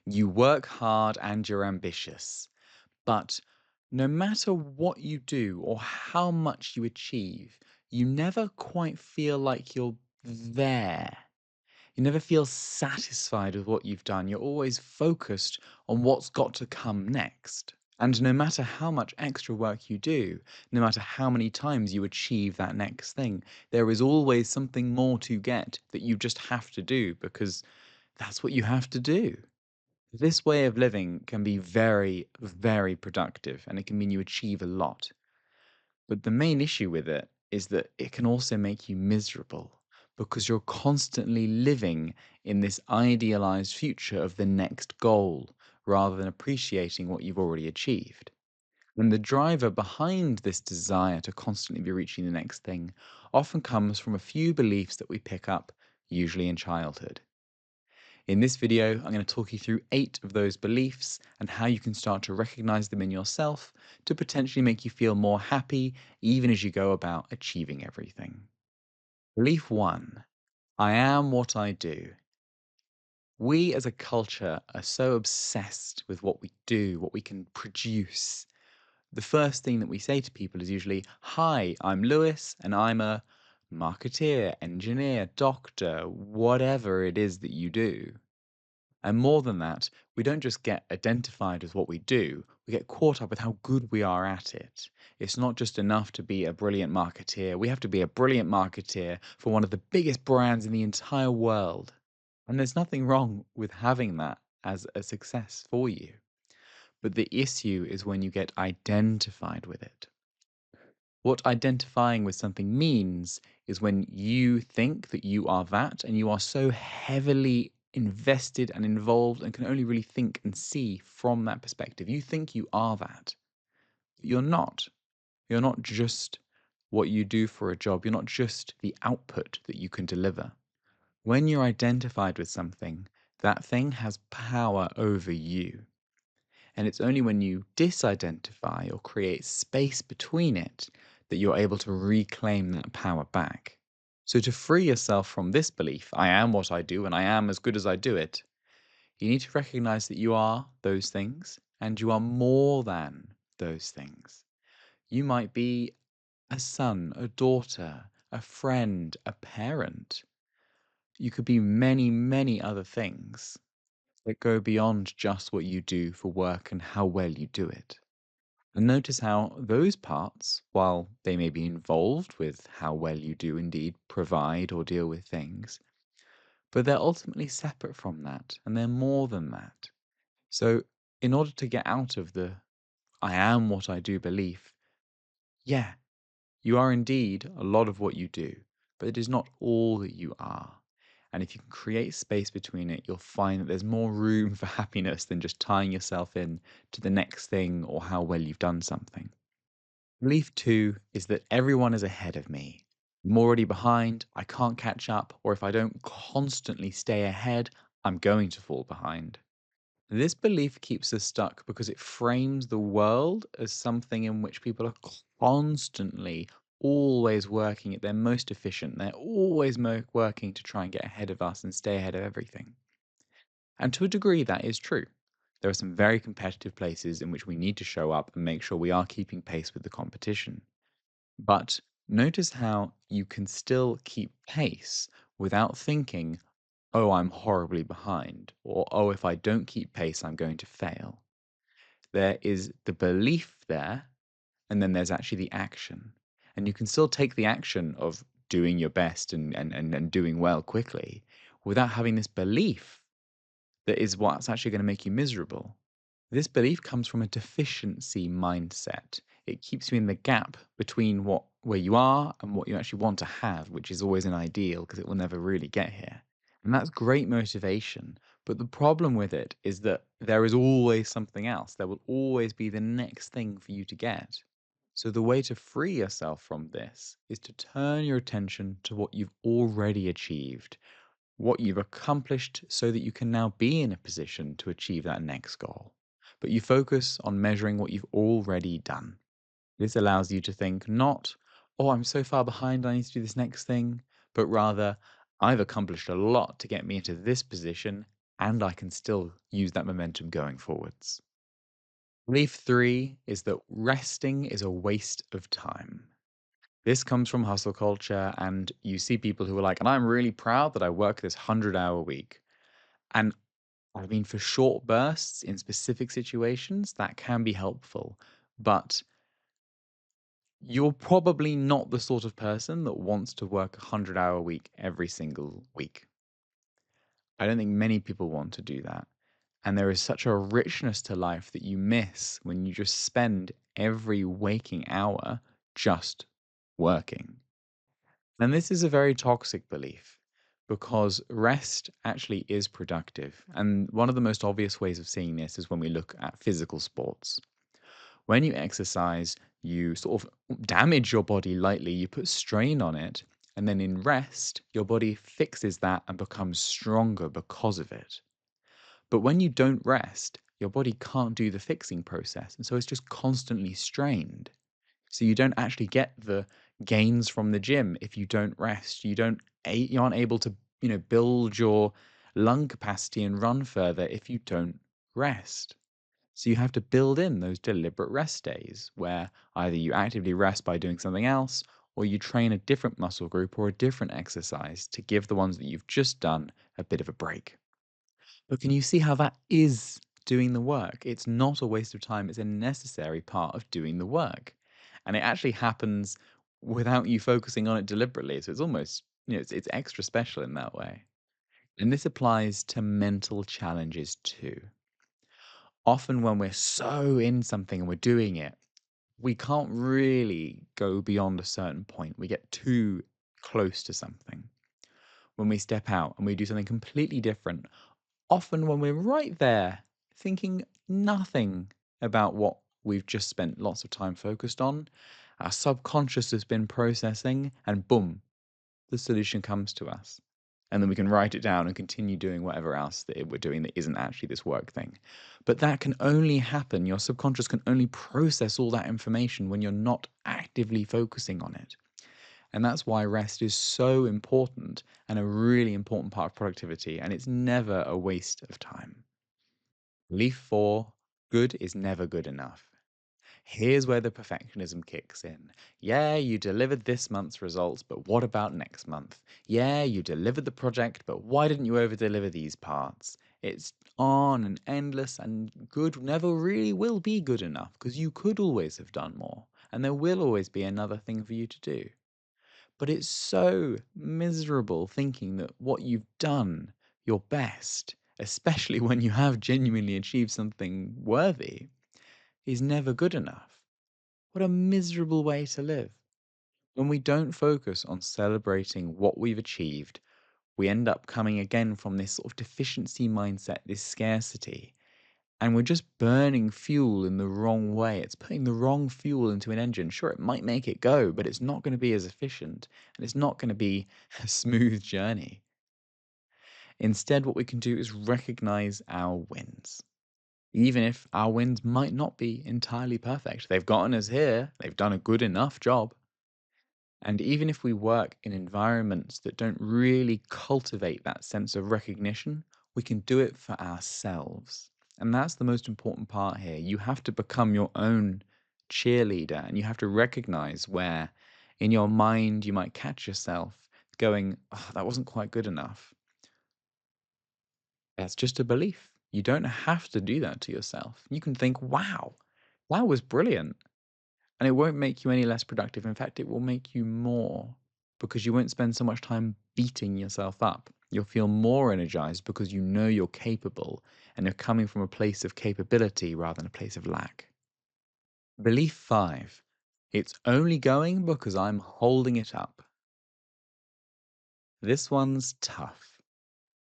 You work hard and you're ambitious, but no matter what you do or how much you achieve, you never quite feel like you're there. You never feel satisfied with what you've done. You're always focused on what's got to come next. And no matter how much extra work you do, no matter how many times you achieve that next thing, there is always something more to get that you just have to do because that's what you have to do. This way of living can be very, very productive and it can mean you achieve a lot. But the main issue with it is that it can also make you miserable because you're constantly living in this idealized future of the next goal rather than appreciating what you've already achieved. And the driver behind this desire to constantly be reaching the next thing often comes from a few beliefs that we pick up, usually in childhood. In this video, I'm going to talk you through 8 of those beliefs and how you can start to recognize them in yourself to potentially make you feel more happy even as you go about achieving everything. Belief 1: I am what I do. We as a culture are so obsessed with what we do, what we can produce. The first thing that we say to people is usually, "Hi, I'm Lewis and I'm a marketeer, engineer, doctor, whatever it is that you do." And more than that, we don't just get identified as what we do, we get caught up with how good we are at it. It's not just enough to be a brilliant marketeer, we have to be a brilliant marketeer for one of the biggest brands in the entire world. And there's nothing wrong with having that as a success for you. But the issue is when you get identified with it. What identifying with something means is when you think that you are that and you are so heavily invested and involved and can only really think and see from that perspective. You think you are that, but you're not. You're not just what you do for a job, you're not just the output that you can deliver. When you're identified with something, that thing has power over you. And it's only when you disidentify or create space between it that you're able to reclaim that power back. So, to free yourself from this belief, I am what I do and I am as good as I do it, you need to recognize that you are those things and you are more than those things. You might be a son, a daughter, a friend, a parent. You could be many, many other things that go beyond just what you do for work and how well you do it. And notice how those parts, while they may be involved with how well you do indeed provide or deal with things, but they're ultimately separate from that and they're more than that. So, in order to get out of the I am what I do belief, yeah, you are indeed a lot of what you do, but it is not all that you are. And if you can create space between it, you'll find that there's more room for happiness than just tying yourself in to the next thing or how well you've done something. Belief 2 is that everyone is ahead of me. I'm already behind, I can't catch up, or if I don't constantly stay ahead, I'm going to fall behind. This belief keeps us stuck because it frames the world as something in which people are constantly always working at their most efficient. They're always working to try and get ahead of us and stay ahead of everything. And to a degree, that is true. There are some very competitive places in which we need to show up and make sure we are keeping pace with the competition. But notice how you can still keep pace without thinking, oh, I'm horribly behind, or oh, if I don't keep pace, I'm going to fail. There is the belief there, and then there's actually the action. And you can still take the action of doing your best and doing well quickly without having this belief that is what's actually going to make you miserable. This belief comes from a deficiency mindset. It keeps you in the gap between where you are and what you actually want to have, which is always an ideal because it will never really get here. And that's great motivation. But the problem with it is that there is always something else. There will always be the next thing for you to get. So the way to free yourself from this is to turn your attention to what you've already achieved, what you've accomplished so that you can now be in a position to achieve that next goal. But you focus on measuring what you've already done. This allows you to think not, oh, I'm so far behind, I need to do this next thing, but rather, I've accomplished a lot to get me into this position. and I can still use that momentum going forwards. Belief three is that resting is a waste of time. This comes from hustle culture, and you see people who are like, and I'm really proud that I work this 100-hour week. And I mean, for short bursts in specific situations, that can be helpful. But you're probably not the sort of person that wants to work a 100-hour week every single week. I don't think many people want to do that. And there is such a richness to life that you miss when you just spend every waking hour just working. And this is a very toxic belief because rest actually is productive. And one of the most obvious ways of seeing this is when we look at physical sports. When you exercise, you sort of damage your body lightly, you put strain on it. And then in rest, your body fixes that and becomes stronger because of it. But when you don't rest, your body can't do the fixing process. And so it's just constantly strained. So you don't actually get the gains from the gym if you don't rest. You aren't able to, build your lung capacity and run further if you don't rest. So you have to build in those deliberate rest days where either you actively rest by doing something else or you train a different muscle group or a different exercise to give the ones that you've just done a bit of a break. But can you see how that is doing the work? It's not a waste of time, it's a necessary part of doing the work. And it actually happens without you focusing on it deliberately. So it's almost, it's extra special in that way. And this applies to mental challenges too. Often when we're so in something and we're doing it, we can't really go beyond a certain point. We get too close to something. When we step out and we do something completely different, often when we're right there, thinking nothing about what we've just spent lots of time focused on, our subconscious has been processing, and boom, the solution comes to us. And then we can write it down and continue doing whatever else that we're doing that isn't actually this work thing. But that can only happen. Your subconscious can only process all that information when you're not actively focusing on it. And that's why rest is so important and a really important part of productivity. And it's never a waste of time. Leaf four, good is never good enough. Here's where the perfectionism kicks in. Yeah, you delivered this month's results, but what about next month? Yeah, you delivered the project, but why didn't you over deliver these parts? It's on and endless, and good never really will be good enough because you could always have done more, and there will always be another thing for you to do. But it's so miserable thinking that what you've done, your best, especially when you have genuinely achieved something worthy, is never good enough. What a miserable way to live. When we don't focus on celebrating what we've achieved, we end up coming again from this sort of deficiency mindset, this scarcity, and we're just burning fuel in the wrong way. It's putting the wrong fuel into an engine. Sure, it might make it go, but it's not going to be as efficient and it's not going to be a smooth journey. Instead, what we can do is recognize our wins. Even if our wins might not be entirely perfect, they've gotten us here, they've done a good enough job. And even if we work in environments that don't really cultivate that sense of recognition, we can do it for ourselves. And that's the most important part here. You have to become your own cheerleader and you have to recognize where in your mind you might catch yourself going, oh, that wasn't quite good enough. That's just a belief. You don't have to do that to yourself. You can think, wow, that was brilliant. And it won't make you any less productive. In fact, it will make you more because you won't spend so much time beating yourself up. You'll feel more energized because you know you're capable and you're coming from a place of capability rather than a place of lack. Belief five, it's only going because I'm holding it up. This one's tough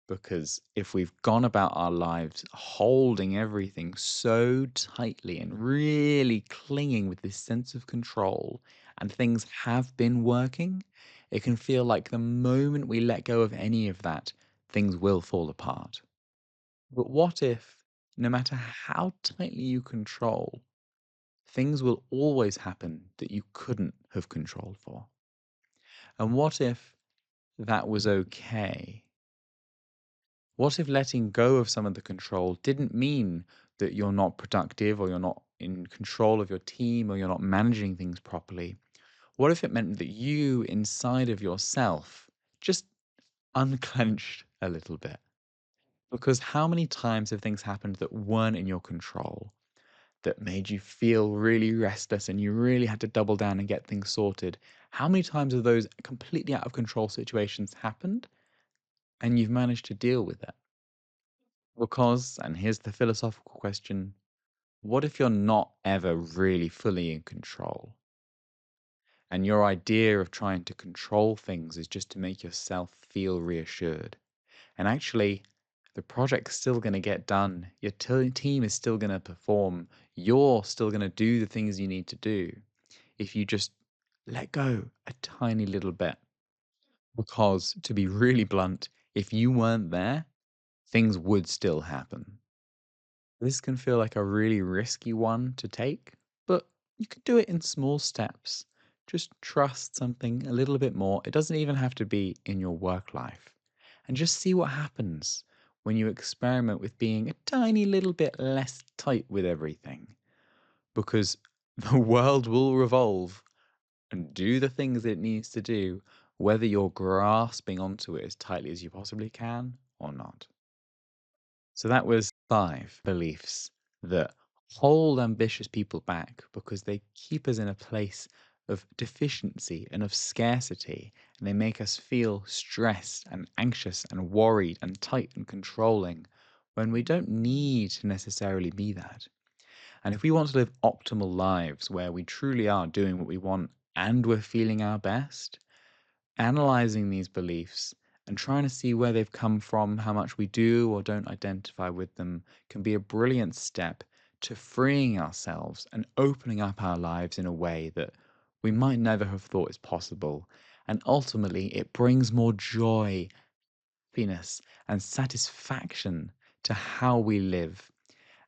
because if we've gone about our lives holding everything so tightly and really clinging with this sense of control, and things have been working, it can feel like the moment we let go of any of that, things will fall apart. But what if, no matter how tightly you control, things will always happen that you couldn't have controlled for? And what if that was okay? What if letting go of some of the control didn't mean that you're not productive or you're not in control of your team or you're not managing things properly? What if it meant that you inside of yourself just unclenched a little bit? Because how many times have things happened that weren't in your control that made you feel really restless and you really had to double down and get things sorted? How many times have those completely out of control situations happened and you've managed to deal with it? Because, and here's the philosophical question, what if you're not ever really fully in control? And your idea of trying to control things is just to make yourself feel reassured. And actually, the project's still going to get done. Your team is still going to perform. You're still going to do the things you need to do if you just let go a tiny little bit. Because, to be really blunt, if you weren't there, things would still happen. This can feel like a really risky one to take, but you could do it in small steps. Just trust something a little bit more. It doesn't even have to be in your work life. And just see what happens when you experiment with being a tiny little bit less tight with everything. Because the world will revolve and do the things it needs to do, whether you're grasping onto it as tightly as you possibly can or not. So that was 5 beliefs that hold ambitious people back because they keep us in a place of deficiency and of scarcity, and they make us feel stressed and anxious and worried and tight and controlling when we don't need to necessarily be that. And if we want to live optimal lives where we truly are doing what we want and we're feeling our best, analyzing these beliefs and trying to see where they've come from, how much we do or don't identify with them, can be a brilliant step to freeing ourselves and opening up our lives in a way that we might never have thought is possible. And ultimately, it brings more joy, happiness, and satisfaction to how we live.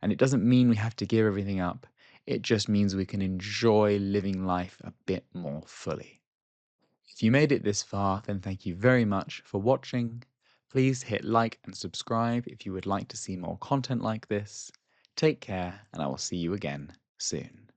And it doesn't mean we have to give everything up, it just means we can enjoy living life a bit more fully. If you made it this far, then thank you very much for watching. Please hit like and subscribe if you would like to see more content like this. Take care, and I will see you again soon.